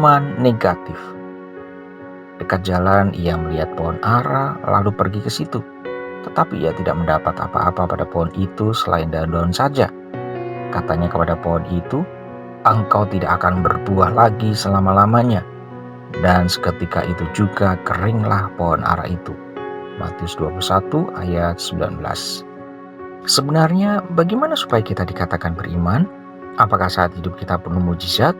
iman negatif. Dekat jalan ia melihat pohon ara lalu pergi ke situ. Tetapi ia tidak mendapat apa-apa pada pohon itu selain daun-daun saja. Katanya kepada pohon itu, "Engkau tidak akan berbuah lagi selama-lamanya." Dan seketika itu juga keringlah pohon ara itu. Matius 21 ayat 19. Sebenarnya bagaimana supaya kita dikatakan beriman? Apakah saat hidup kita penuh mujizat?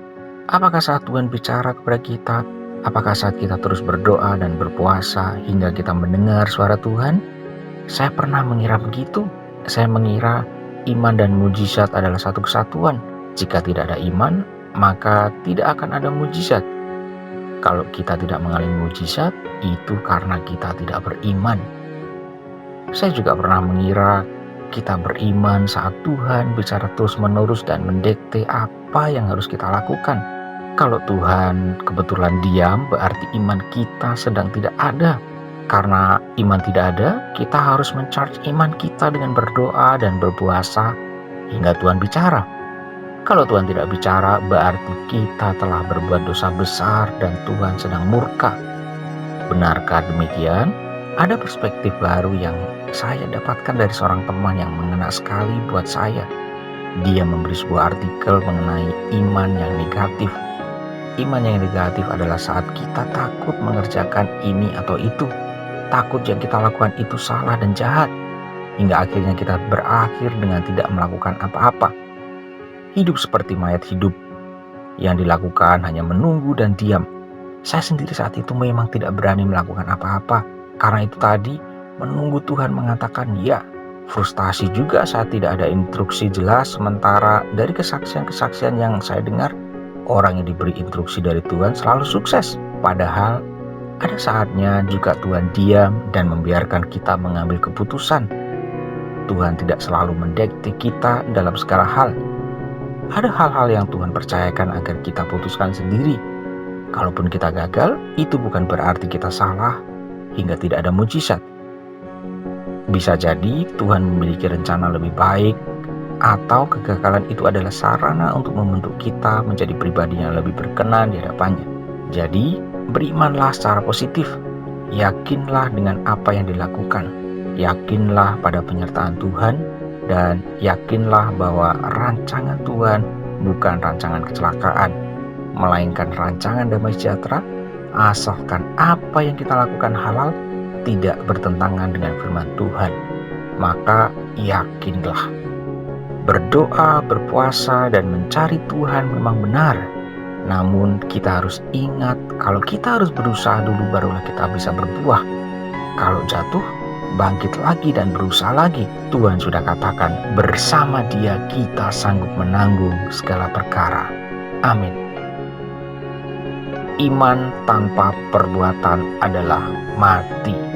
Apakah saat Tuhan bicara kepada kita? Apakah saat kita terus berdoa dan berpuasa hingga kita mendengar suara Tuhan? Saya pernah mengira begitu. Saya mengira iman dan mujizat adalah satu kesatuan. Jika tidak ada iman, maka tidak akan ada mujizat. Kalau kita tidak mengalami mujizat, itu karena kita tidak beriman. Saya juga pernah mengira kita beriman saat Tuhan bicara terus-menerus dan mendikte apa yang harus kita lakukan. Kalau Tuhan kebetulan diam, berarti iman kita sedang tidak ada. Karena iman tidak ada, kita harus mencharge iman kita dengan berdoa dan berpuasa hingga Tuhan bicara. Kalau Tuhan tidak bicara, berarti kita telah berbuat dosa besar dan Tuhan sedang murka. Benarkah demikian? Ada perspektif baru yang saya dapatkan dari seorang teman yang mengena sekali buat saya. Dia memberi sebuah artikel mengenai iman yang negatif. Iman yang negatif adalah saat kita takut mengerjakan ini atau itu. Takut yang kita lakukan itu salah dan jahat, hingga akhirnya kita berakhir dengan tidak melakukan apa-apa. Hidup seperti mayat hidup, yang dilakukan hanya menunggu dan diam. Saya sendiri saat itu memang tidak berani melakukan apa-apa, karena itu tadi menunggu Tuhan mengatakan ya. Frustasi juga saat tidak ada instruksi jelas, sementara dari kesaksian-kesaksian yang saya dengar, orang yang diberi instruksi dari Tuhan selalu sukses. Padahal ada saatnya juga Tuhan diam dan membiarkan kita mengambil keputusan. Tuhan tidak selalu mendikte kita dalam segala hal. Ada hal-hal yang Tuhan percayakan agar kita putuskan sendiri. Kalaupun kita gagal, itu bukan berarti kita salah hingga tidak ada mujizat. Bisa jadi Tuhan memiliki rencana lebih baik, atau kegagalan itu adalah sarana untuk membentuk kita menjadi pribadi yang lebih berkenan di hadapannya. Jadi, berimanlah secara positif. Yakinlah dengan apa yang dilakukan. Yakinlah pada penyertaan Tuhan, dan yakinlah bahwa rancangan Tuhan bukan rancangan kecelakaan, melainkan rancangan damai sejahtera, asalkan apa yang kita lakukan halal, tidak bertentangan dengan firman Tuhan. Maka yakinlah. Berdoa, berpuasa, dan mencari Tuhan memang benar. Namun kita harus ingat kalau kita harus berusaha dulu barulah kita bisa berbuah. Kalau jatuh, bangkit lagi dan berusaha lagi. Tuhan sudah katakan, bersama Dia kita sanggup menanggung segala perkara. Amin. Iman tanpa perbuatan adalah mati.